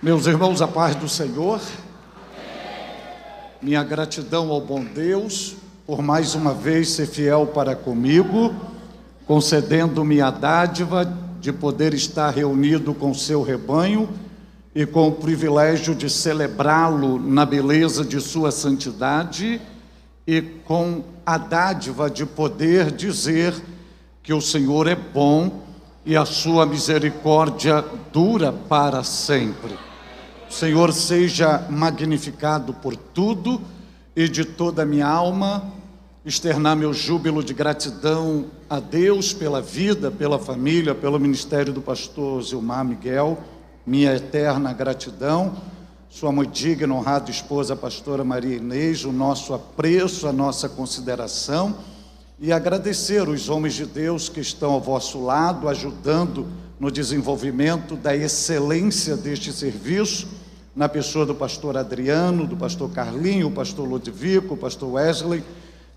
Meus irmãos, a paz do Senhor, minha gratidão ao bom Deus por mais uma vez ser fiel para comigo, concedendo-me a dádiva de poder estar reunido com seu rebanho e com o privilégio de celebrá-lo na beleza de sua santidade e com a dádiva de poder dizer que o Senhor é bom e a sua misericórdia dura para sempre. O Senhor seja magnificado por tudo e de toda a minha alma, externar meu júbilo de gratidão a Deus pela vida, pela família, pelo ministério do pastor Zilmar Miguel, minha eterna gratidão, sua muito digna, honrada esposa, a pastora Maria Inês, o nosso apreço, a nossa consideração, e agradecer os homens de Deus que estão ao vosso lado, ajudando no desenvolvimento da excelência deste serviço, na pessoa do pastor Adriano, do pastor Carlinho, o pastor Ludvico, o pastor Wesley,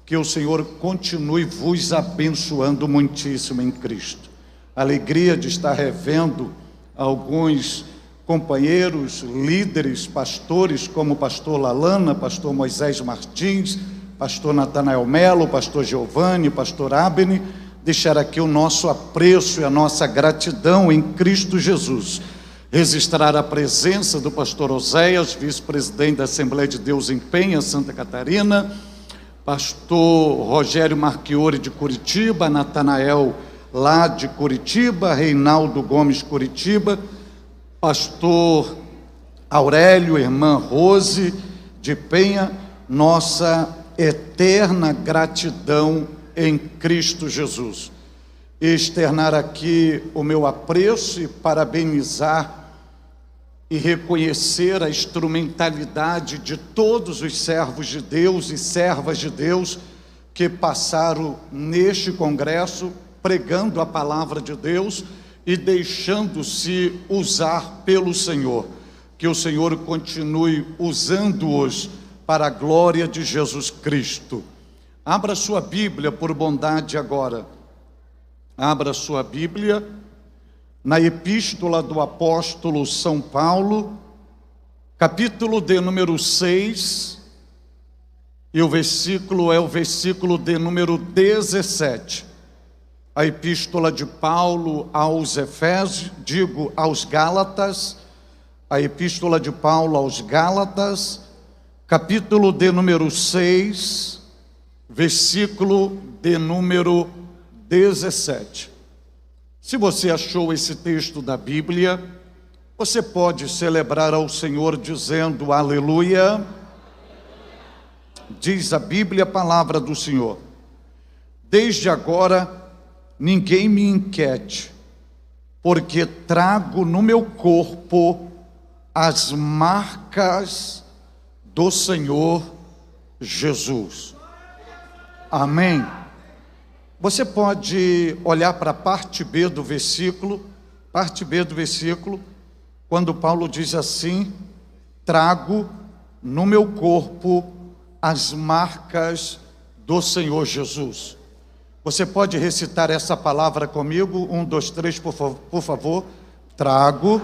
que o Senhor continue vos abençoando muitíssimo em Cristo. Alegria de estar revendo alguns companheiros, líderes, pastores, como o pastor Lalana, pastor Moisés Martins, pastor Natanael Melo, pastor Giovanni, pastor Abner, deixar aqui o nosso apreço e a nossa gratidão em Cristo Jesus. Registrar a presença do pastor Oséias, vice-presidente da Assembleia de Deus em Penha, Santa Catarina, pastor Rogério Marchiori de Curitiba, Natanael lá de Curitiba, Reinaldo Gomes Curitiba, pastor Aurélio, irmã Rose de Penha, nossa eterna gratidão em Cristo Jesus. Externar aqui o meu apreço e parabenizar e reconhecer a instrumentalidade de todos os servos de Deus e servas de Deus que passaram neste congresso pregando a palavra de Deus e deixando-se usar pelo Senhor. Que o Senhor continue usando-os para a glória de Jesus Cristo. Abra sua Bíblia por bondade agora. Abra sua Bíblia na Epístola do Apóstolo São Paulo, capítulo de número 6, e o versículo é o versículo de número 17. A Epístola de Paulo aos Efésios, aos Gálatas, a Epístola de Paulo aos Gálatas, capítulo de número 6, versículo de número 17. Se você achou esse texto da Bíblia, você pode celebrar ao Senhor dizendo aleluia. Diz a Bíblia, a palavra do Senhor: desde agora ninguém me inquiete, porque trago no meu corpo as marcas do Senhor Jesus. Amém. Você pode olhar para a parte B do versículo, quando Paulo diz assim: trago no meu corpo as marcas do Senhor Jesus. Você pode recitar essa palavra comigo? 1, 2, 3, por favor. Trago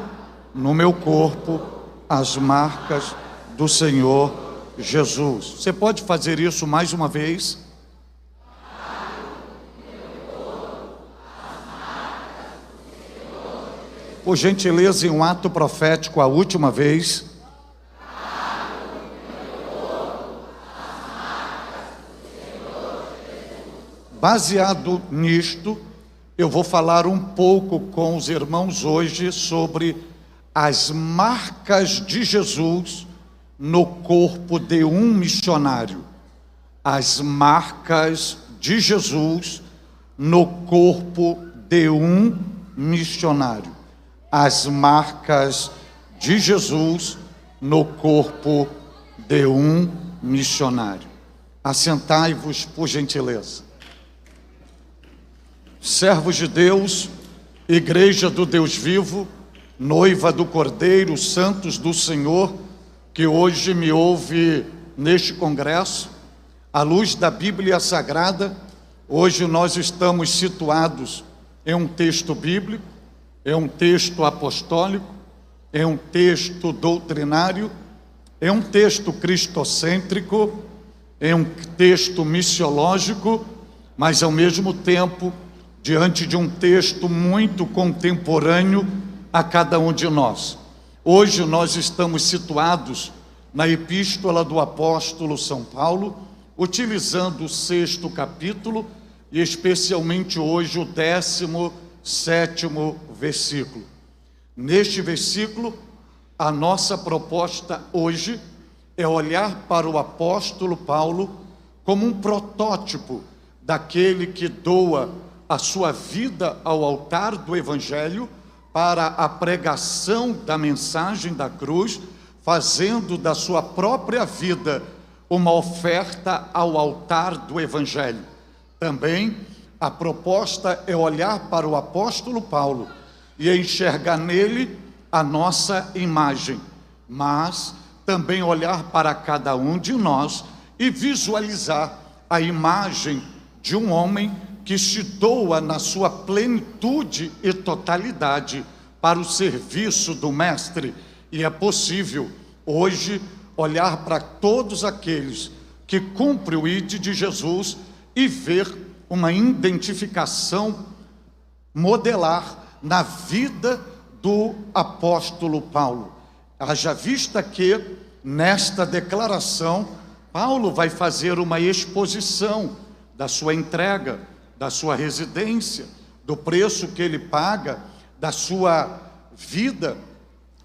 no meu corpo as marcas do Senhor Jesus. Você pode fazer isso mais uma vez? Por gentileza, em um ato profético, a última vez. Baseado nisto, eu vou falar um pouco com os irmãos hoje sobre as marcas de Jesus no corpo de um missionário. As marcas de Jesus no corpo de um missionário. As marcas de Jesus no corpo de um missionário. Assentai-vos, por gentileza. Servos de Deus, Igreja do Deus vivo, noiva do Cordeiro, santos do Senhor, que hoje me ouve neste congresso, à luz da Bíblia Sagrada, hoje nós estamos situados em um texto bíblico, é um texto apostólico, é um texto doutrinário, é um texto cristocêntrico, é um texto missiológico, mas ao mesmo tempo, diante de um texto muito contemporâneo a cada um de nós. Hoje nós estamos situados na epístola do apóstolo São Paulo, utilizando o 6º capítulo e especialmente hoje o 17º versículo. Neste versículo, a nossa proposta hoje é olhar para o apóstolo Paulo como um protótipo daquele que doa a sua vida ao altar do Evangelho para a pregação da mensagem da cruz, fazendo da sua própria vida uma oferta ao altar do Evangelho. Também a proposta é olhar para o apóstolo Paulo e enxergar nele a nossa imagem, mas também olhar para cada um de nós e visualizar a imagem de um homem que se doa na sua plenitude e totalidade para o serviço do Mestre. E é possível hoje olhar para todos aqueles que cumprem o ID de Jesus e ver uma identificação modelar na vida do apóstolo Paulo. Haja vista que nesta declaração Paulo vai fazer uma exposição da sua entrega, da sua residência, do preço que ele paga, da sua vida.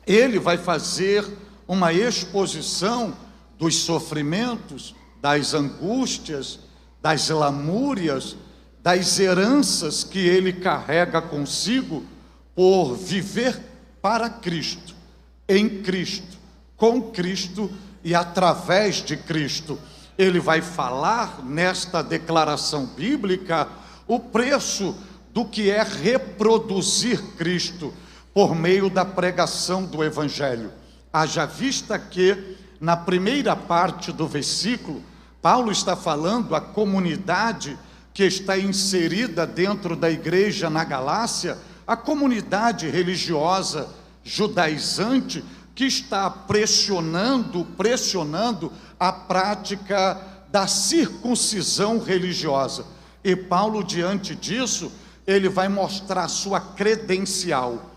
Ele vai fazer uma exposição dos sofrimentos, das angústias, das lamúrias, das heranças que ele carrega consigo por viver para Cristo, em Cristo, com Cristo e através de Cristo. Ele vai falar nesta declaração bíblica o preço do que é reproduzir Cristo por meio da pregação do Evangelho. Haja vista que na primeira parte do versículo, Paulo está falando à comunidade que está inserida dentro da igreja na Galácia, a comunidade religiosa judaizante que está pressionando a prática da circuncisão religiosa. E Paulo, diante disso, ele vai mostrar a sua credencial,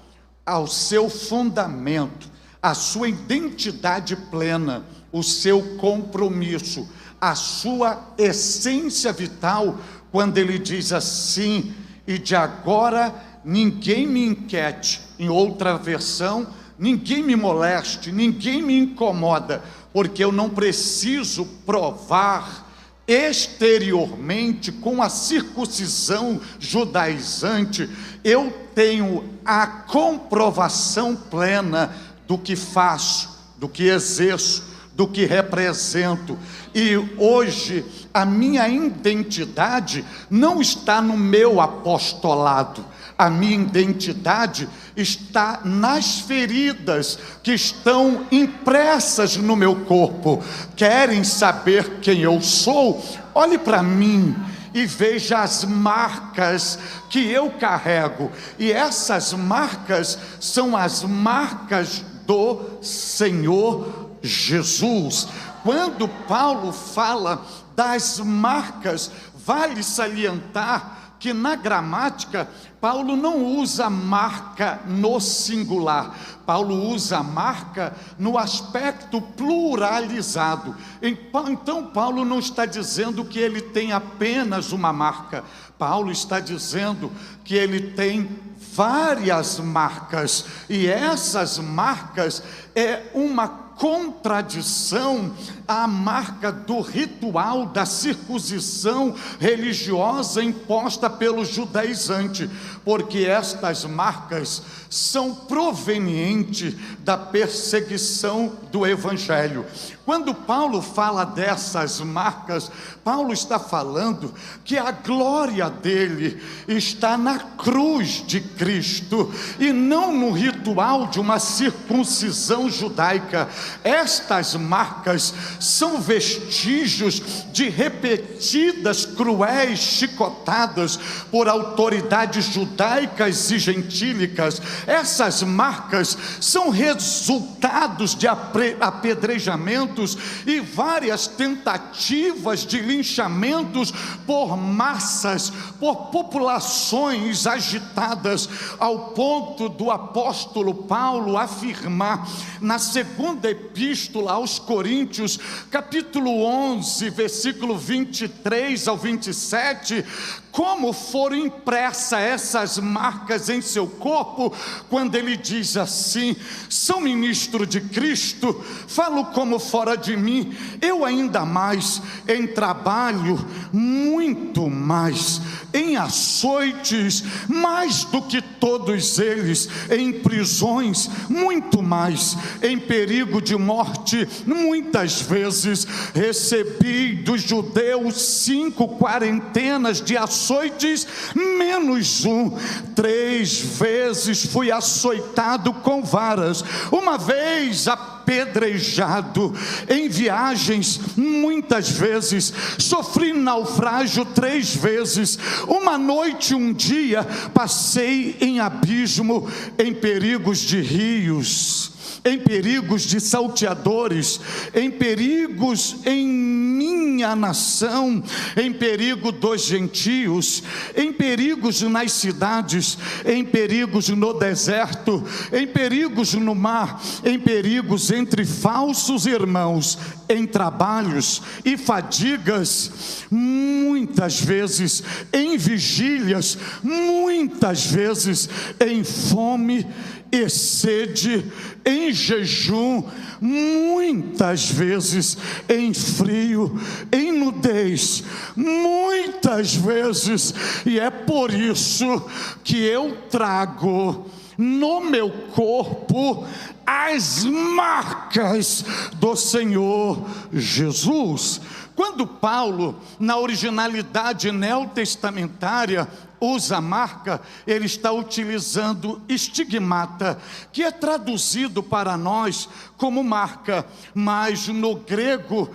ao seu fundamento, a sua identidade plena, o seu compromisso, a sua essência vital, quando ele diz assim: e de agora ninguém me inquiete. Em outra versão, ninguém me moleste, ninguém me incomoda, porque eu não preciso provar exteriormente com a circuncisão judaizante. Eu tenho a comprovação plena do que faço, do que exerço, do que represento. E hoje a minha identidade não está no meu apostolado. A minha identidade está nas feridas que estão impressas no meu corpo. Querem saber quem eu sou? Olhe para mim e veja as marcas que eu carrego. E essas marcas são as marcas do Senhor Jesus. Quando Paulo fala das marcas, vale salientar que na gramática Paulo não usa marca no singular, Paulo usa marca no aspecto pluralizado. Então Paulo não está dizendo que ele tem apenas uma marca, Paulo está dizendo que ele tem várias marcas, e essas marcas é uma contradição à marca do ritual da circuncisão religiosa imposta pelo judaizante, porque estas marcas são provenientes da perseguição do Evangelho. Quando Paulo fala dessas marcas, Paulo está falando que a glória dele está na cruz de Cristo e não no ritual ritual de uma circuncisão judaica. Estas marcas são vestígios de repetidas cruéis chicotadas por autoridades judaicas e gentílicas. Essas marcas são resultados de apedrejamentos e várias tentativas de linchamentos por massas, por populações agitadas, ao ponto do apóstolo Paulo afirmar na segunda epístola aos Coríntios, capítulo 11, versículo 23 ao 27, como foram impressas essas marcas em seu corpo, quando ele diz assim: sou ministro de Cristo, falo como fora de mim, eu ainda mais em trabalho, muito mais em açoites, mais do que todos eles, em prisões, muito mais, em perigo de morte, muitas vezes recebi dos judeus 5 quarentenas de açoites, menos um. 3 vezes fui açoitado com varas, uma vez apedrejado, em viagens muitas vezes, sofri naufrágio 3 vezes, uma noite, um dia, passei em abismo, em perigos de rios, em perigos de salteadores, em perigos em minha nação, em perigo dos gentios, em perigos nas cidades, em perigos no deserto, em perigos no mar, em perigos entre falsos irmãos, em trabalhos e fadigas, muitas vezes em vigílias, muitas vezes em fome e sede, em jejum, muitas vezes em frio, em nudez, muitas vezes, e é por isso que eu trago no meu corpo as marcas do Senhor Jesus. Quando Paulo, na originalidade neotestamentária, usa a marca, ele está utilizando estigmata, que é traduzido para nós como marca, mas no grego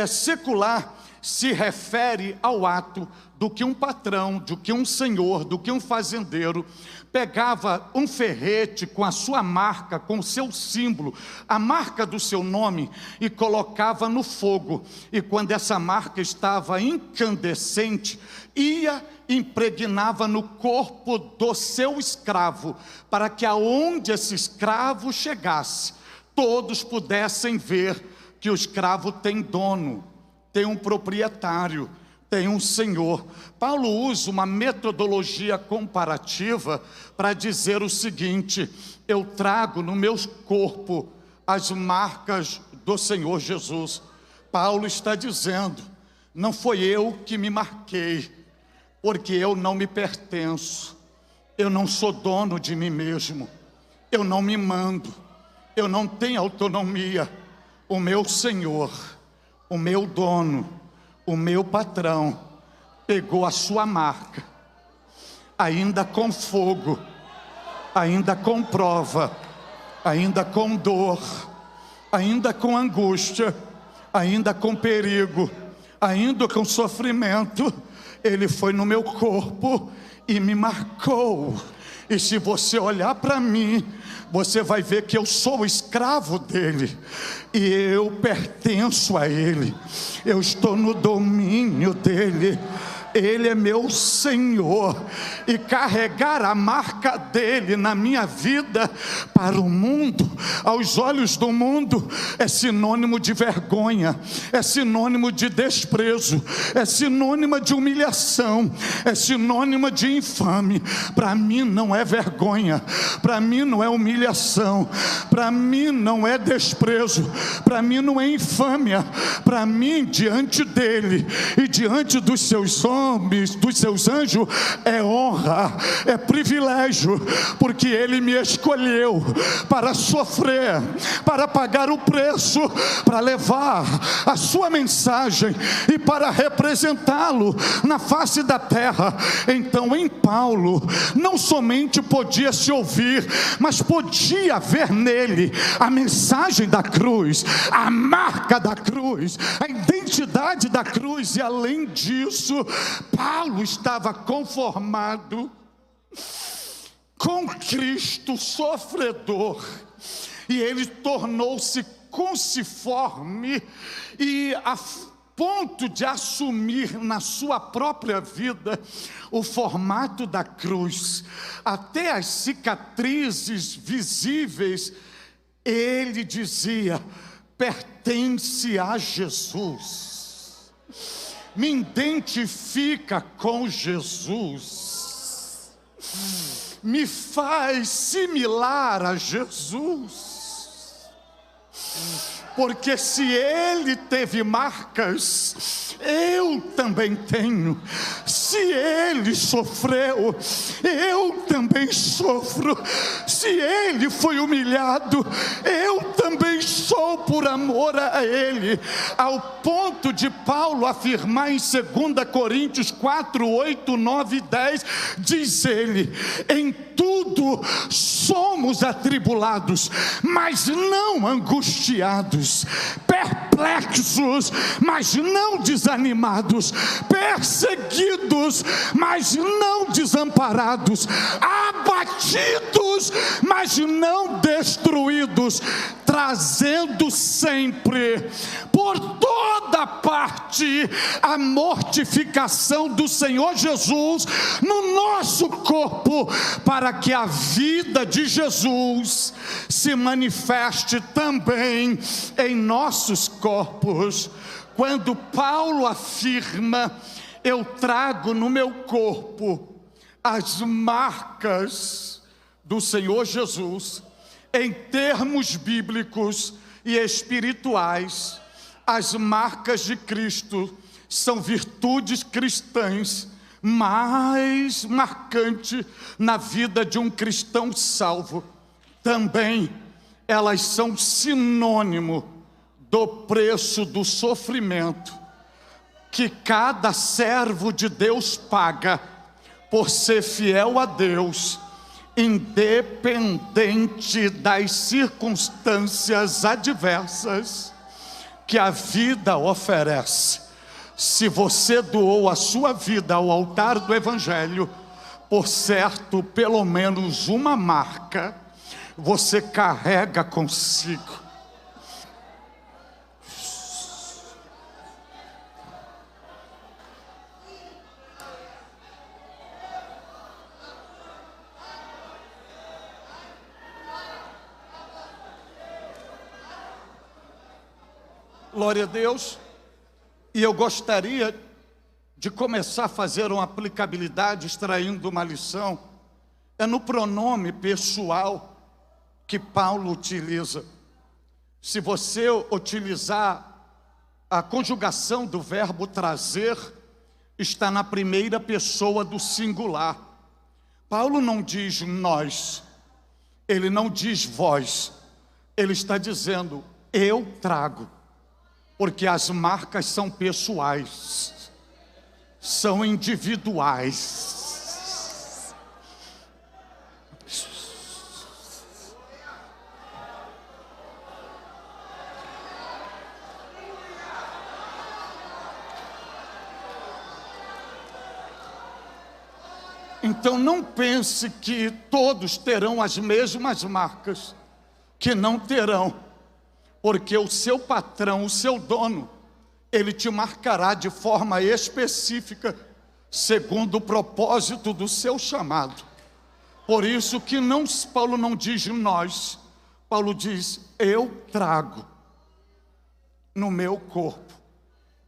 secular se refere ao ato do que um patrão, do que um senhor, do que um fazendeiro pegava um ferrete com a sua marca, com o seu símbolo, a marca do seu nome, e colocava no fogo, e quando essa marca estava incandescente, impregnava no corpo do seu escravo, para que aonde esse escravo chegasse, todos pudessem ver que o escravo tem dono, tem um proprietário, tem um senhor. Paulo usa uma metodologia comparativa para dizer o seguinte: eu trago no meu corpo as marcas do Senhor Jesus. Paulo está dizendo, não foi eu que me marquei, porque eu não me pertenço, eu não sou dono de mim mesmo, eu não me mando, eu não tenho autonomia. O meu Senhor, o meu dono, o meu patrão, pegou a sua marca, ainda com fogo, ainda com prova, ainda com dor, ainda com angústia, ainda com perigo, ainda com sofrimento. Ele foi no meu corpo e me marcou. E se você olhar para mim, você vai ver que eu sou escravo dele, e eu pertenço a ele, eu estou no domínio dele. Ele é meu Senhor, e carregar a marca dele na minha vida para o mundo, aos olhos do mundo, é sinônimo de vergonha, é sinônimo de desprezo, é sinônimo de humilhação, é sinônimo de infame. Para mim não é vergonha, para mim não é humilhação, para mim não é desprezo, para mim não é infâmia. Para mim, diante dele e diante dos seus homens, nomes dos seus anjos é honra, é privilégio, porque Ele me escolheu para sofrer, para pagar o preço, para levar a sua mensagem e para representá-lo na face da terra. Então, em Paulo, não somente podia se ouvir, mas podia ver nele a mensagem da cruz, a marca da cruz, a identidade da cruz. E além disso, Paulo estava conformado com Cristo sofredor, e ele tornou-se conciforme e a ponto de assumir na sua própria vida o formato da cruz, até as cicatrizes visíveis. Ele dizia: pertence a Jesus, me identifica com Jesus, me faz similar a Jesus, porque se Ele teve marcas, eu também tenho. Se Ele sofreu, eu também sofro. Se Ele foi humilhado, eu também sou, por amor a Ele. Ao ponto de Paulo afirmar em 2 Coríntios 4, 8, 9 e 10, diz ele: em tudo somos atribulados, mas não angustiados, perplexos, mas não desanimados, perseguidos, mas não desamparados, abatidos, mas não destruídos, trazendo sempre por toda parte a mortificação do Senhor Jesus no nosso corpo, para que a vida de Jesus se manifeste também em nossos corpos. Quando Paulo afirma: eu trago no meu corpo as marcas do Senhor Jesus, em termos bíblicos e espirituais, as marcas de Cristo são virtudes cristãs mais marcantes na vida de um cristão salvo. Também elas são sinônimo do preço do sofrimento que cada servo de Deus paga por ser fiel a Deus, independente das circunstâncias adversas que a vida oferece. Se você doou a sua vida ao altar do Evangelho, por certo, pelo menos uma marca você carrega consigo. Glória a Deus. E eu gostaria de começar a fazer uma aplicabilidade, extraindo uma lição. É no pronome pessoal que Paulo utiliza. Se você utilizar a conjugação do verbo trazer, está na primeira pessoa do singular. Paulo não diz nós, ele não diz vós, ele está dizendo eu trago. Porque as marcas são pessoais, são individuais. Então não pense que todos terão as mesmas marcas, que não terão. Porque o seu patrão, o seu dono, ele te marcará de forma específica, segundo o propósito do seu chamado. Por isso que Paulo não diz nós, Paulo diz eu trago no meu corpo.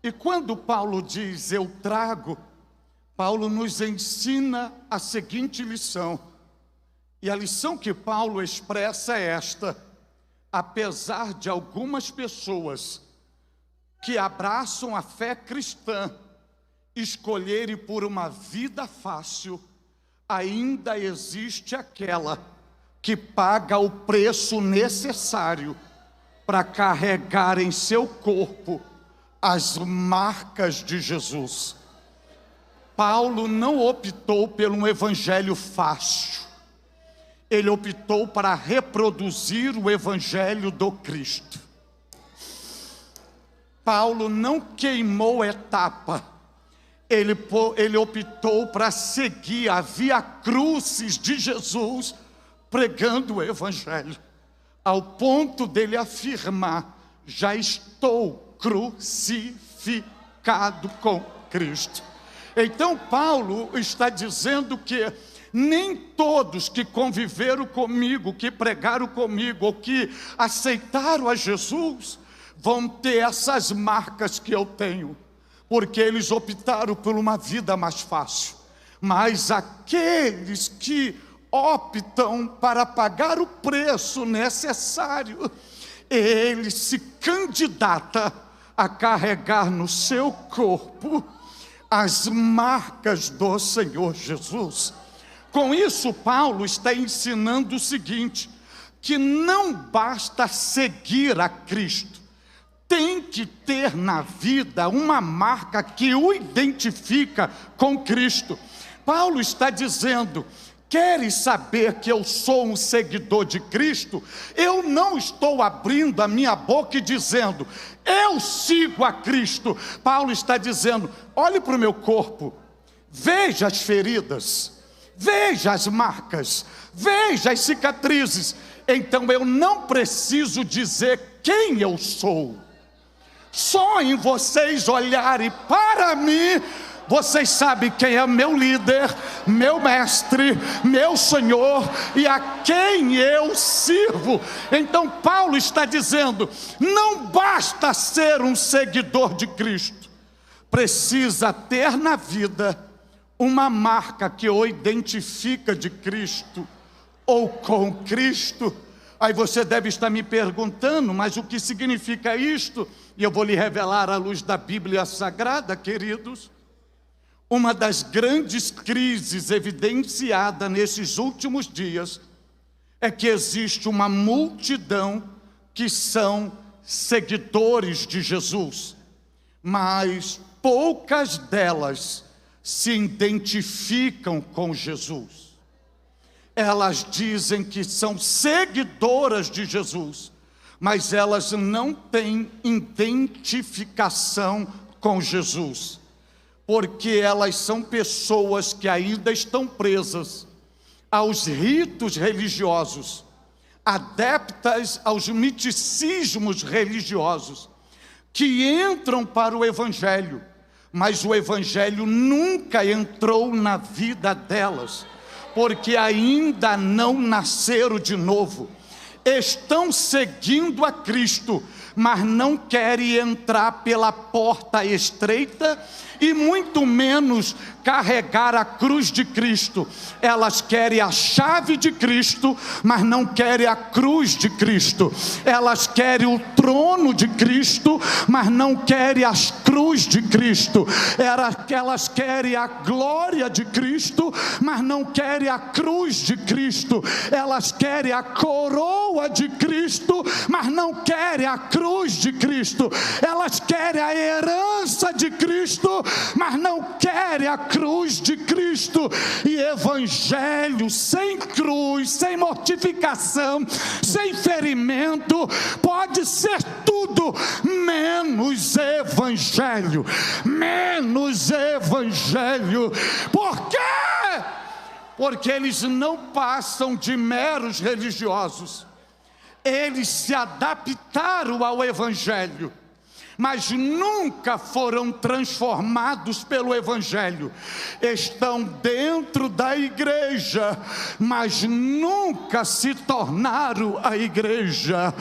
E quando Paulo diz eu trago, Paulo nos ensina a seguinte lição. E a lição que Paulo expressa é esta: apesar de algumas pessoas que abraçam a fé cristã escolher ir por uma vida fácil, ainda existe aquela que paga o preço necessário para carregar em seu corpo as marcas de Jesus. Paulo não optou por um evangelho fácil. Ele optou para reproduzir o evangelho do Cristo. Paulo não queimou etapa. Ele optou para seguir a via crucis de Jesus, pregando o evangelho, ao ponto dele afirmar: já estou crucificado com Cristo. Então Paulo está dizendo que nem todos que conviveram comigo, que pregaram comigo, ou que aceitaram a Jesus, vão ter essas marcas que eu tenho, porque eles optaram por uma vida mais fácil. Mas aqueles que optam para pagar o preço necessário, ele se candidata a carregar no seu corpo as marcas do Senhor Jesus. Com isso, Paulo está ensinando o seguinte: que não basta seguir a Cristo, tem que ter na vida uma marca que o identifica com Cristo. Paulo está dizendo: queres saber que eu sou um seguidor de Cristo? Eu não estou abrindo a minha boca e dizendo, eu sigo a Cristo. Paulo está dizendo, olhe para o meu corpo, veja as feridas, veja as marcas, veja as cicatrizes. Então eu não preciso dizer quem eu sou. Só em vocês olharem para mim, vocês sabem quem é meu líder, meu mestre, meu Senhor e a quem eu sirvo. Então Paulo está dizendo, não basta ser um seguidor de Cristo, precisa ter na vida uma marca que o identifica de Cristo ou com Cristo. Aí você deve estar me perguntando, mas o que significa isto? E eu vou lhe revelar à luz da Bíblia Sagrada, queridos. Uma das grandes crises evidenciada nesses últimos dias é que existe uma multidão que são seguidores de Jesus, mas poucas delas se identificam com Jesus. Elas dizem que são seguidoras de Jesus, mas elas não têm identificação com Jesus, porque elas são pessoas que ainda estão presas aos ritos religiosos, adeptas aos miticismos religiosos, que entram para o Evangelho, mas o Evangelho nunca entrou na vida delas, porque ainda não nasceram de novo. Estão seguindo a Cristo, mas não querem entrar pela porta estreita e muito menos carregar a cruz de Cristo. Elas querem a chave de Cristo, mas não querem a cruz de Cristo. Elas querem o trono de Cristo, mas não querem a cruz de Cristo. Elas querem a glória de Cristo, mas não querem a cruz de Cristo. Elas querem a coroa de Cristo, mas não querem a cruz de Cristo. Elas querem a herança de Cristo, mas não querem a cruz de Cristo. E evangelho sem cruz, sem mortificação, sem ferimento, pode ser tudo menos evangelho. Menos evangelho. Por quê? Porque eles não passam de meros religiosos. Eles se adaptaram ao evangelho, mas nunca foram transformados pelo evangelho. Estão dentro da igreja, mas nunca se tornaram a igreja.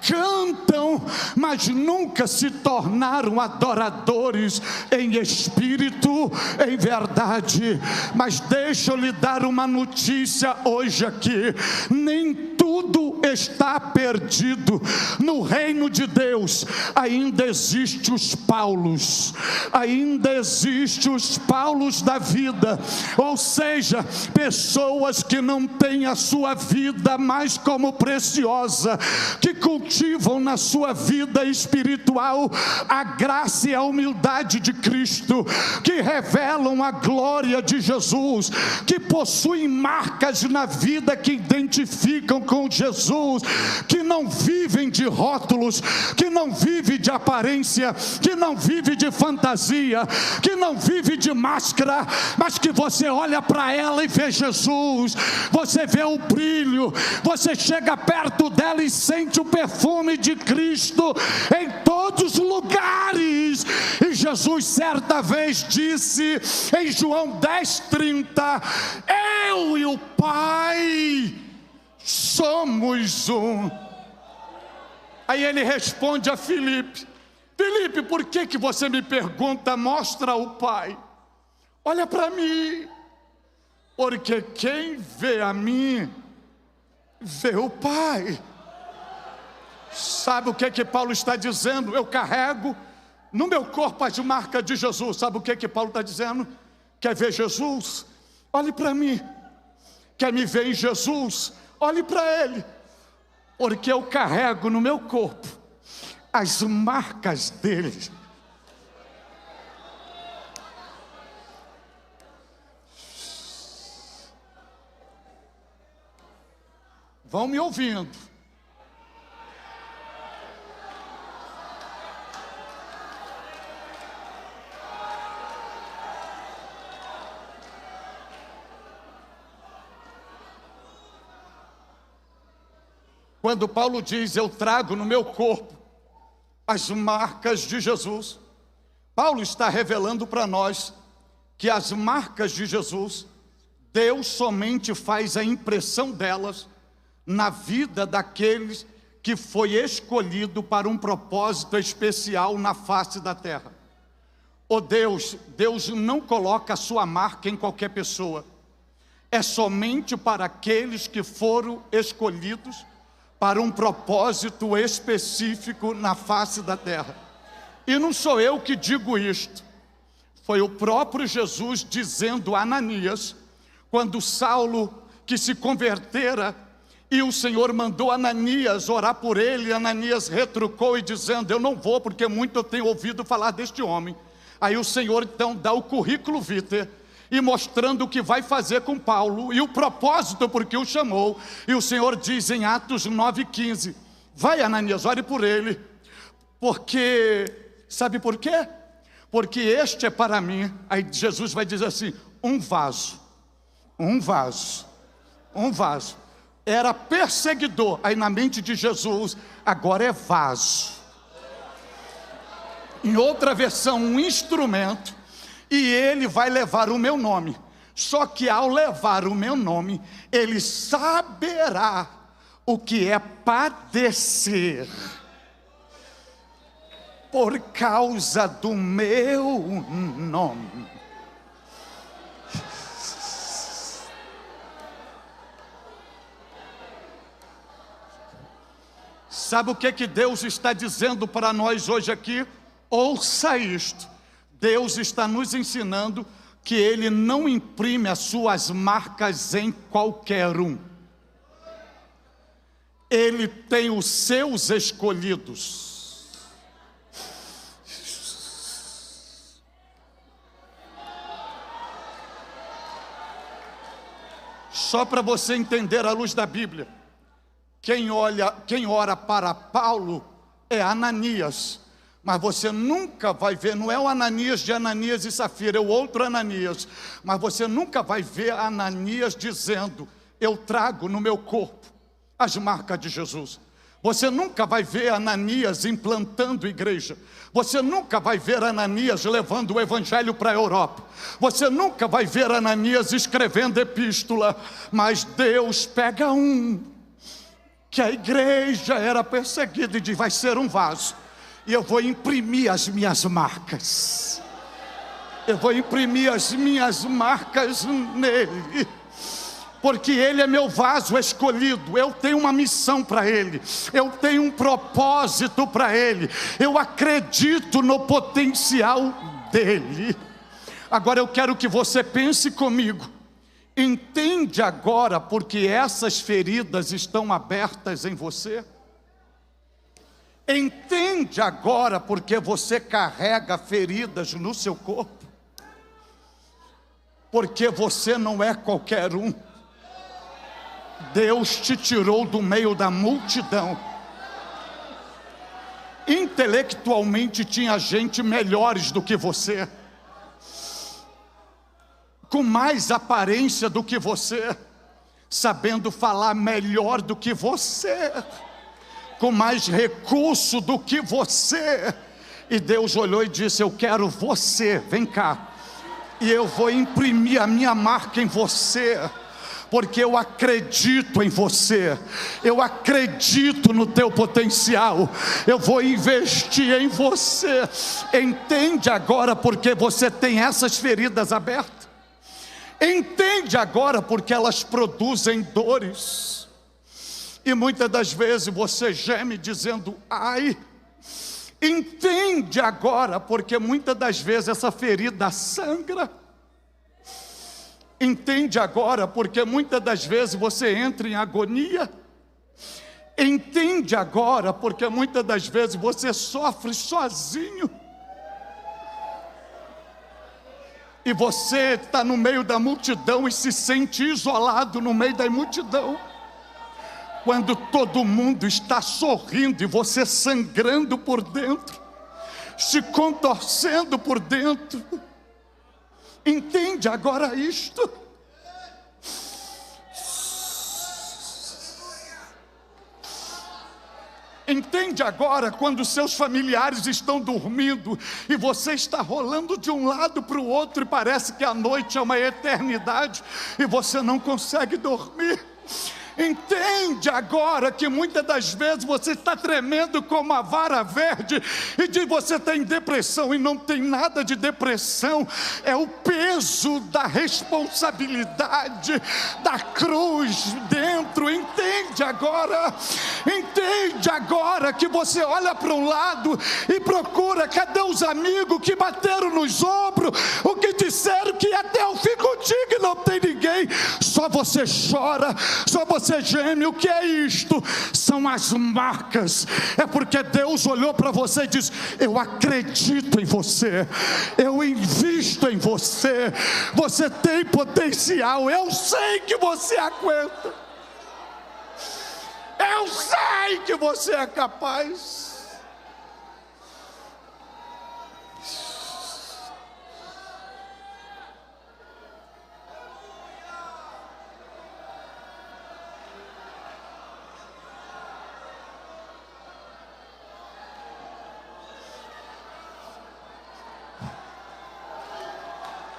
Cantam, mas nunca se tornaram adoradores em espírito, em verdade. Mas deixa eu lhe dar uma notícia hoje aqui: nem tudo tudo está perdido. No reino de Deus ainda existe os Paulos, ainda existe os Paulos da vida, ou seja, pessoas que não têm a sua vida mais como preciosa, que cultivam na sua vida espiritual a graça e a humildade de Cristo, que revelam a glória de Jesus, que possuem marcas na vida que identificam com Jesus, que não vivem de rótulos, que não vivem de aparência, que não vivem de fantasia, que não vive de máscara, mas que você olha para ela e vê Jesus, você vê o brilho, você chega perto dela e sente o perfume de Cristo em todos os lugares. E Jesus certa vez disse em João 10:30: eu e o Pai somos um. Aí ele responde a Filipe: Filipe, por que você me pergunta, mostra o Pai? Olha para mim, porque quem vê a mim, vê o Pai. Sabe o que Paulo está dizendo? Eu carrego no meu corpo as marcas de Jesus. Sabe o que Paulo está dizendo? Quer ver Jesus? Olhe para mim. Quer me ver em Jesus? Olhe para Ele. Porque eu carrego no meu corpo as marcas dele. Vão me ouvindo. Quando Paulo diz, eu trago no meu corpo as marcas de Jesus, Paulo está revelando para nós que as marcas de Jesus, Deus somente faz a impressão delas na vida daqueles que foi escolhido para um propósito especial na face da terra. Deus não coloca a sua marca em qualquer pessoa, é somente para aqueles que foram escolhidos para um propósito específico na face da terra. E não sou eu que digo isto, foi o próprio Jesus dizendo a Ananias, quando Saulo que se convertera, e o Senhor mandou Ananias orar por ele, Ananias retrucou e dizendo, eu não vou porque muito eu tenho ouvido falar deste homem. Aí o Senhor então dá o currículo vitae, e mostrando o que vai fazer com Paulo, e o propósito por que o chamou, e o Senhor diz em Atos 9:15, vai Ananias, ore por ele, porque, sabe por quê? Porque este é para mim, aí Jesus vai dizer assim, um vaso, era perseguidor, aí na mente de Jesus, agora é vaso, em outra versão, um instrumento, e ele vai levar o meu nome. Só que ao levar o meu nome, ele saberá o que é padecer por causa do meu nome. Sabe o que Deus está dizendo para nós hoje aqui? Ouça isto. Deus está nos ensinando que Ele não imprime as suas marcas em qualquer um. Ele tem os seus escolhidos. Só para você entender à luz da Bíblia, quem ora para Paulo é Ananias. Mas você nunca vai ver, não é o Ananias de Ananias e Safira, é o outro Ananias. Mas você nunca vai ver Ananias dizendo, eu trago no meu corpo as marcas de Jesus. Você nunca vai ver Ananias implantando igreja. Você nunca vai ver Ananias levando o evangelho para a Europa. Você nunca vai ver Ananias escrevendo epístola. Mas Deus pega um, que a igreja era perseguida e diz, vai ser um vaso. E eu vou imprimir as minhas marcas. Eu vou imprimir as minhas marcas nele. porque Ele é meu vaso escolhido, eu tenho uma missão para Ele, eu tenho um propósito para Ele, eu acredito no potencial dEle. Agora eu quero que você pense comigo, entende agora porque essas feridas estão abertas em você? Entende agora porque você carrega feridas no seu corpo? Porque você não é qualquer um. Deus te tirou do meio da multidão. Intelectualmente tinha gente melhores do que você, com mais aparência do que você, sabendo falar melhor do que você, com mais recurso do que você. E Deus olhou e disse: eu quero você, vem cá, e eu vou imprimir a minha marca em você, porque eu acredito em você, eu acredito no teu potencial, eu vou investir em você. Entende agora porque você tem essas feridas abertas? Entende agora porque elas produzem dores? E muitas das vezes você geme dizendo: ai. Entende agora porque muitas das vezes essa ferida sangra? Entende agora porque muitas das vezes você entra em agonia? Entende agora porque muitas das vezes você sofre sozinho? E você está no meio da multidão e se sente isolado no meio da multidão, quando todo mundo está sorrindo e você sangrando por dentro, se contorcendo por dentro. Entende agora isto? Entende agora quando seus familiares estão dormindo e você está rolando de um lado para o outro e parece que a noite é uma eternidade e você não consegue dormir? Entende agora que muitas das vezes você está tremendo como a vara verde e de você tem depressão, e não tem nada de depressão, é o peso da responsabilidade da cruz dentro. Entende agora? Entende agora que você olha para um lado e procura, cadê os amigos que bateram nos ombros, o que disseram que até eu fico contigo, e não tem ninguém, só você chora, só você geme. O que é isto? São as marcas. É porque Deus olhou para você e disse: eu acredito em você, eu invisto em você, você tem potencial, eu sei que você aguenta, eu sei que você é capaz.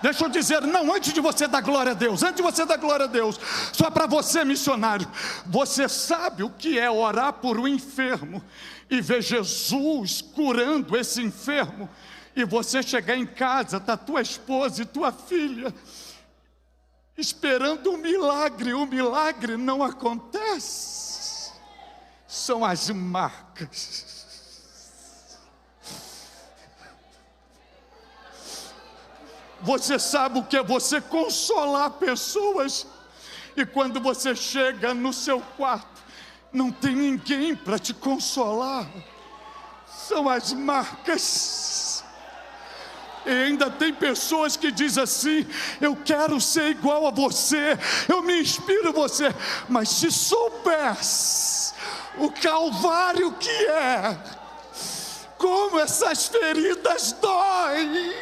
Deixa eu dizer, não, antes de você dar glória a Deus, só para você, missionário, você sabe o que é orar por um enfermo e ver Jesus curando esse enfermo, e você chegar em casa, tá tua esposa e tua filha esperando um milagre, o milagre não acontece? São as marcas. Você sabe o que é você consolar pessoas, e quando você chega no seu quarto, não tem ninguém para te consolar? São as marcas. E ainda tem pessoas que dizem assim: eu quero ser igual a você, eu me inspiro em você. Mas se soubesse o calvário que é, como essas feridas doem.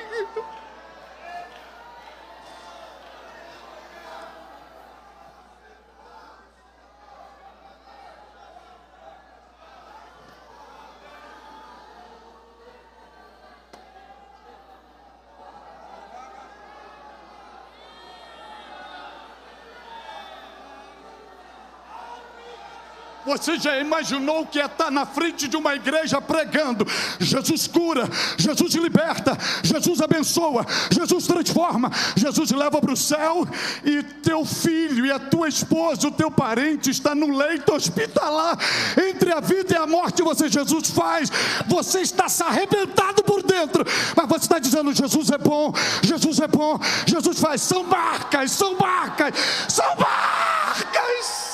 Você já imaginou o que é estar na frente de uma igreja pregando? Jesus cura, Jesus liberta, Jesus abençoa, Jesus transforma, Jesus leva para o céu, e teu filho e a tua esposa, o teu parente está no leito hospitalar, entre a vida e a morte. Jesus faz, você está se arrebentado por dentro, mas você está dizendo: Jesus é bom, Jesus é bom, Jesus faz. São barcas, são barcas, são barcas.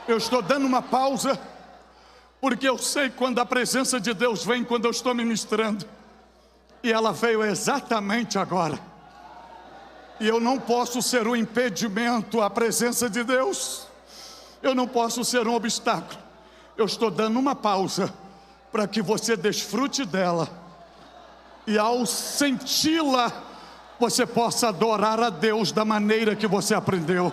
Eu estou dando uma pausa, porque eu sei quando a presença de Deus vem, quando eu estou ministrando, e ela veio exatamente agora, e eu não posso ser um impedimento à presença de Deus, eu não posso ser um obstáculo. Eu estou dando uma pausa, para que você desfrute dela, e ao senti-la, você possa adorar a Deus da maneira que você aprendeu.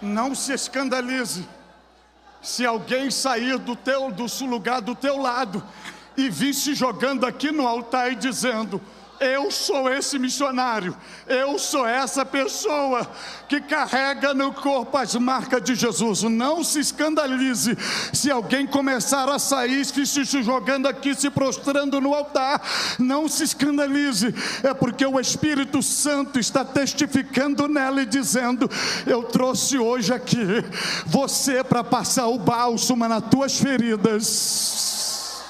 Não se escandalize se alguém sair do seu lugar, do teu lado, e vir se jogando aqui no altar e dizendo: eu sou esse missionário, eu sou essa pessoa que carrega no corpo as marcas de Jesus. Não se escandalize se alguém começar a sair se jogando aqui, se prostrando no altar. Não se escandalize, é porque o Espírito Santo está testificando nela e dizendo: eu trouxe hoje aqui você para passar o bálsamo nas tuas feridas,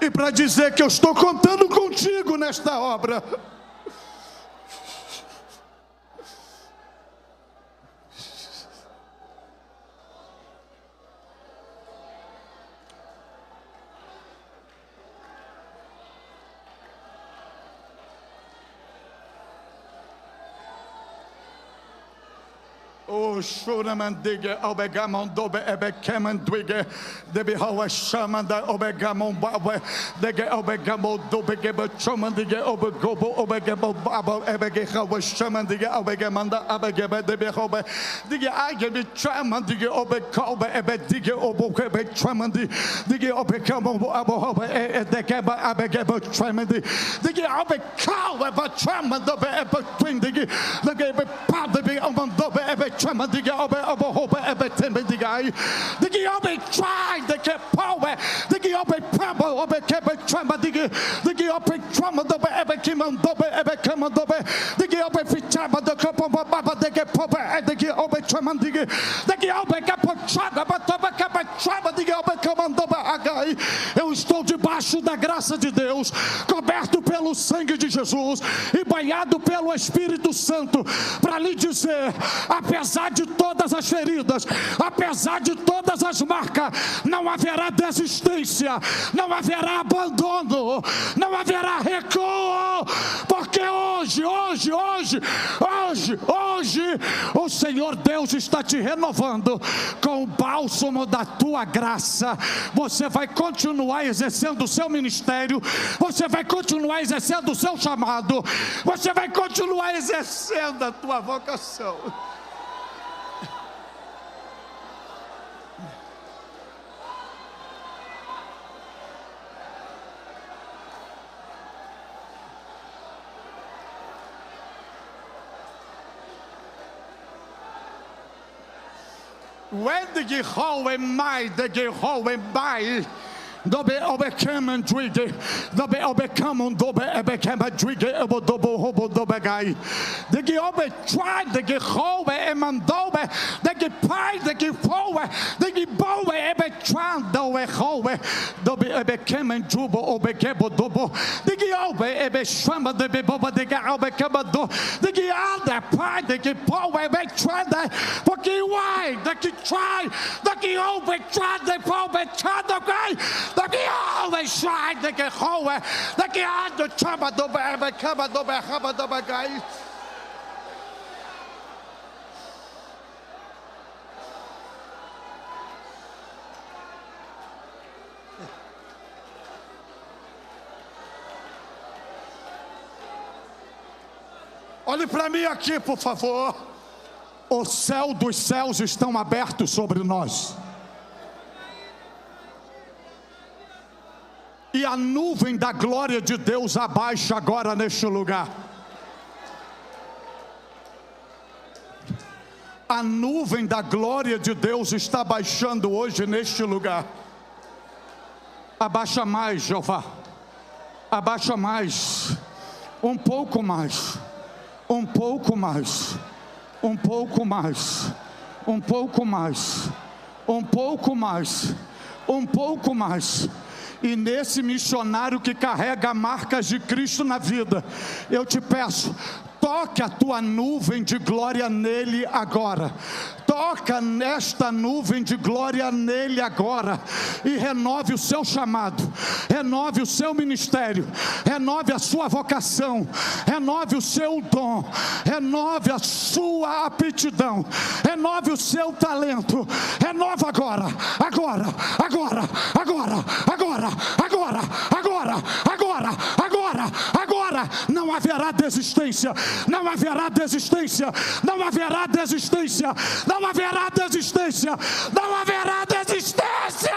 e para dizer que eu estou contando contigo nesta obra. O Shuramandiga, Obegamon Dobe, Ebekeman Dwige, Debihawa Shamanda, Obegamon Bawe, Dege Obegamo Dobegeba Chomandiga, Obegobo, Obegabo Babo, Ebegawa Shamandiga, Obegamanda, Abegeba, Debihobe, Diga Agabi Tramandiga, Obekobe, Ebediga, Obokebe Tramandi, Diga Obegamo Abohobe, Edegeba, Abegeba Tramandi, Diga Obekobe, Tramandobe, Ebetwindig, Dege Padabi, Omandobe, Ebe. Diga obe obe ebe tembe digai. Diga obe try de ke power. Diga obe pabo obe kebe trama diga. Diga obe trama dobe ebe kimon dobe ebe kimon dobe. Diga obe fitama de kopo baba de ke pobe. Diga obe trama diga. Diga obe kapo traga batoba kebe trama diga obe kimon dobe agai. Eu estou debaixo da graça de Deus, coberto pelo sangue de Jesus e banhado pelo Espírito Santo, para lhe dizer: apesar de todas as feridas, apesar de todas as marcas, não haverá desistência, não haverá abandono, não haverá recuo, porque porque hoje, o Senhor Deus está te renovando com o bálsamo da tua graça. Você vai continuar exercendo o seu ministério, você vai continuar exercendo o seu chamado, você vai continuar exercendo a tua vocação. When the Jehovah might, the Jehovah by dobe obekam dwige, dobe obekam dobe obekam dwige obodobo hobo dobe gai. The Jehovah tried, the Jehovah emandobe, the Jepai, the Jehovah, the Jehovah ebetran dobe Jehovah, dobe obekam and jubo obekebo dobo. The Jehovah ebeshamba the beboba the Jehovah kabado. The Jehovah pai the Jehovah ebetran porque why the try the Jehovah tried the Jehovah tried the guy. The Jehovah tried the Jehovah, the Jehovah chaba dobe ebekaba dobe haba dobe gai. Olhe para mim aqui, por favor. O céu dos céus estão abertos sobre nós. E a nuvem da glória de Deus abaixa agora neste lugar. A nuvem da glória de Deus está baixando hoje neste lugar. Abaixa mais, Jeová. Abaixa mais. Um pouco mais. Um pouco mais. Um pouco mais. Um pouco mais. Um pouco mais. Um pouco mais. E nesse missionário que carrega marcas de Cristo na vida, eu te peço, toque a tua nuvem de glória nele agora. Toca nesta nuvem de glória nele agora. E renove o seu chamado, renove o seu ministério, renove a sua vocação, renove o seu dom, renove a sua aptidão, renove o seu talento. Renova agora, agora, agora, agora, agora, agora, agora, agora, agora, agora. Não haverá desistência, não haverá desistência, não haverá desistência, não haverá desistência, não haverá desistência.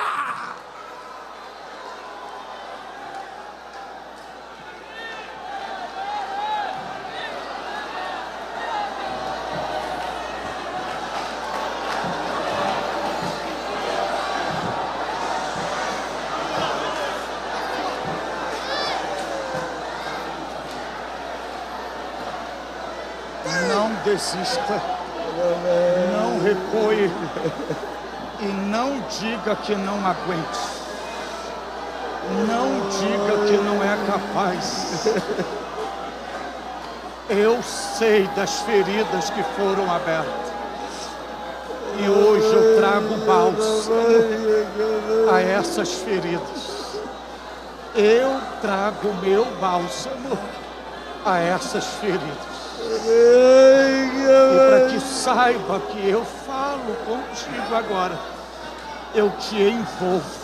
Não desista, não recue e não diga que não aguente, não diga que não é capaz. Eu sei das feridas que foram abertas e hoje eu trago bálsamo a essas feridas. Eu trago meu bálsamo a essas feridas. E para que saiba que eu falo contigo agora, eu te envolvo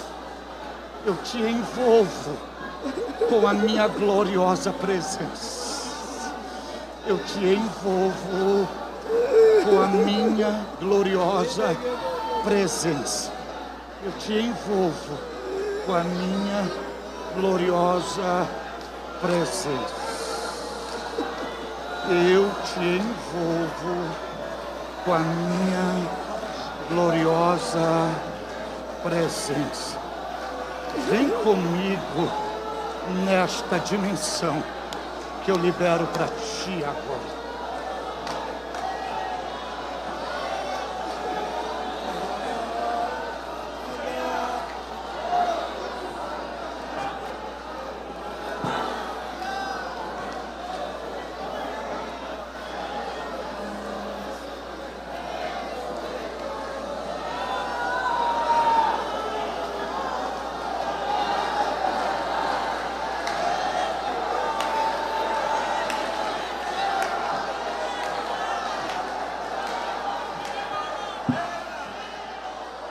com a minha gloriosa presença. Eu te envolvo com a minha gloriosa presença. Eu te envolvo com a minha gloriosa presença. Eu te envolvo com a minha gloriosa presença. Vem comigo nesta dimensão que eu libero para ti agora.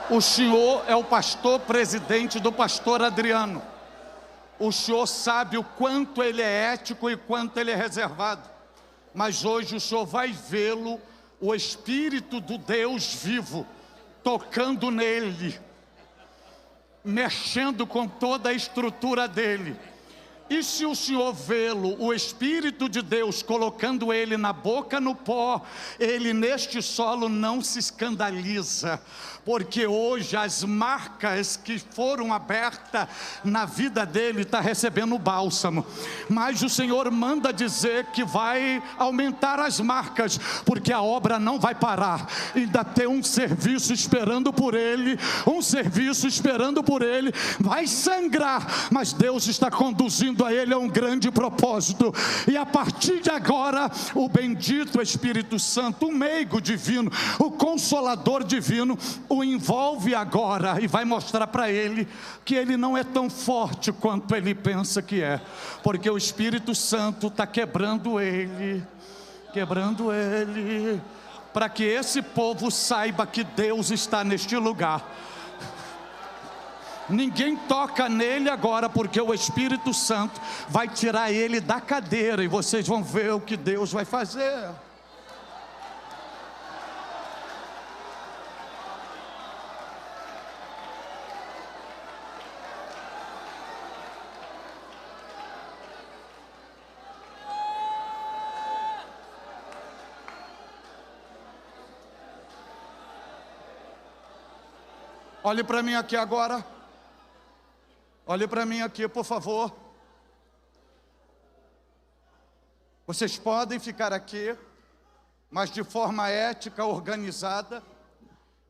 O senhor é o pastor presidente do pastor Adriano. O senhor sabe o quanto ele é ético e quanto ele é reservado. Mas hoje o senhor vai vê-lo, o Espírito do Deus vivo, tocando nele, mexendo com toda a estrutura dele. E se o senhor vê-lo, o Espírito de Deus colocando ele na boca no pó, ele neste solo não se escandaliza, porque hoje as marcas que foram abertas na vida dele está recebendo bálsamo. Mas o Senhor manda dizer que vai aumentar as marcas, porque a obra não vai parar. Ainda tem um serviço esperando por ele, vai sangrar, mas Deus está conduzindo a ele a um grande propósito. E a partir de agora, o bendito Espírito Santo, o meigo divino, o consolador divino, o envolve agora e vai mostrar para ele que ele não é tão forte quanto ele pensa que é, porque o Espírito Santo está quebrando ele, para que esse povo saiba que Deus está neste lugar. Ninguém toca nele agora, porque o Espírito Santo vai tirar ele da cadeira e vocês vão ver o que Deus vai fazer. Olhe para mim aqui agora. Olhe para mim aqui, por favor. Vocês podem ficar aqui, mas de forma ética, organizada.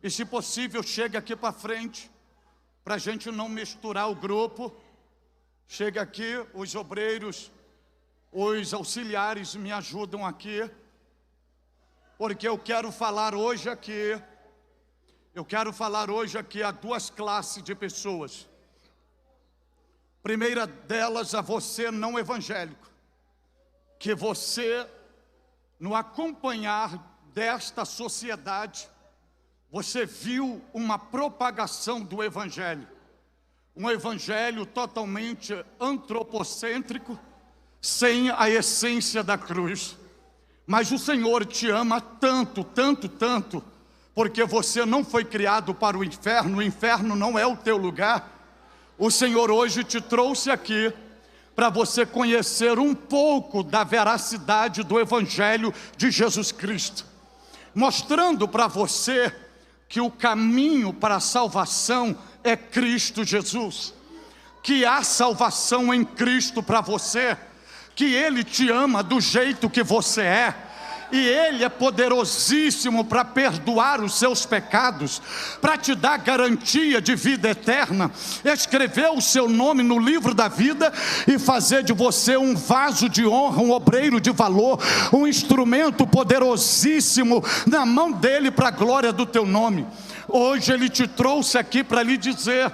E se possível, chegue aqui para frente, para a gente não misturar o grupo. Chegue aqui, os obreiros, os auxiliares me ajudam aqui. Porque eu quero falar hoje aqui a duas classes de pessoas. Primeira delas, a você não evangélico, que você, no acompanhar desta sociedade, você viu uma propagação do evangelho, um evangelho totalmente antropocêntrico, sem a essência da cruz. Mas o Senhor te ama tanto, tanto, tanto, porque você não foi criado para o inferno não é o teu lugar. O Senhor hoje te trouxe aqui para você conhecer um pouco da veracidade do Evangelho de Jesus Cristo, mostrando para você que o caminho para a salvação é Cristo Jesus, que há salvação em Cristo para você, que Ele te ama do jeito que você é, e Ele é poderosíssimo para perdoar os seus pecados, para te dar garantia de vida eterna, escrever o seu nome no livro da vida e fazer de você um vaso de honra, um obreiro de valor, um instrumento poderosíssimo na mão dEle para a glória do teu nome. Hoje Ele te trouxe aqui para lhe dizer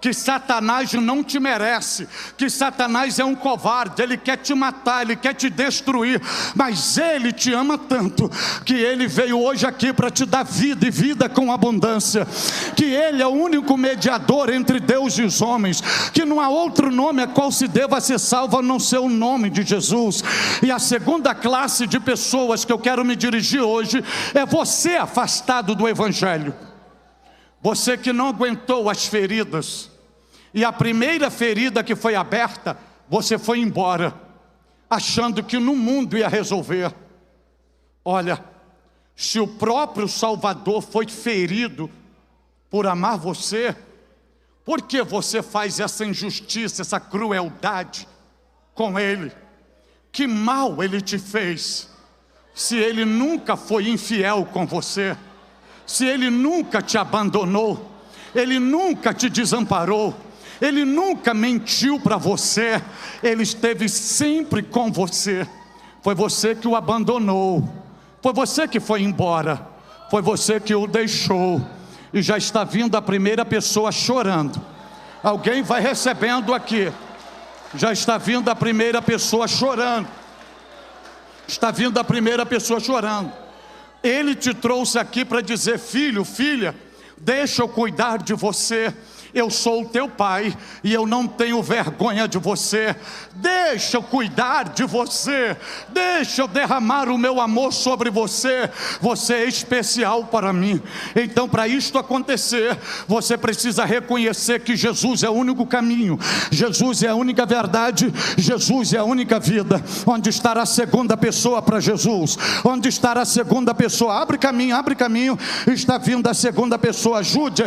que Satanás não te merece, que Satanás é um covarde, ele quer te matar, ele quer te destruir, mas ele te ama tanto, que ele veio hoje aqui para te dar vida e vida com abundância, que ele é o único mediador entre Deus e os homens, que não há outro nome a qual se deva ser salvo a não ser o nome de Jesus. E a segunda classe de pessoas que eu quero me dirigir hoje é você afastado do Evangelho, você que não aguentou as feridas, e a primeira ferida que foi aberta, você foi embora, achando que no mundo ia resolver. Olha, se o próprio Salvador foi ferido por amar você, por que você faz essa injustiça, essa crueldade com Ele? Que mal Ele te fez, se Ele nunca foi infiel com você, se Ele nunca te abandonou, Ele nunca te desamparou, Ele nunca mentiu para você, Ele esteve sempre com você. Foi você que o abandonou, foi você que foi embora, foi você que o deixou, e já está vindo a primeira pessoa chorando. Alguém vai recebendo aqui, já está vindo a primeira pessoa chorando, está vindo a primeira pessoa chorando. Ele te trouxe aqui para dizer: filho, filha, Deixa eu cuidar de você. Eu sou o teu pai e eu não tenho vergonha de você. Deixa eu cuidar de você. Deixa eu derramar o meu amor sobre você. Você é especial para mim. Então, para isto acontecer, você precisa reconhecer que Jesus é o único caminho, Jesus é a única verdade, Jesus é a única vida. Onde estará a segunda pessoa para Jesus? Onde estará a segunda pessoa? Abre caminho, está vindo a segunda pessoa. Ajude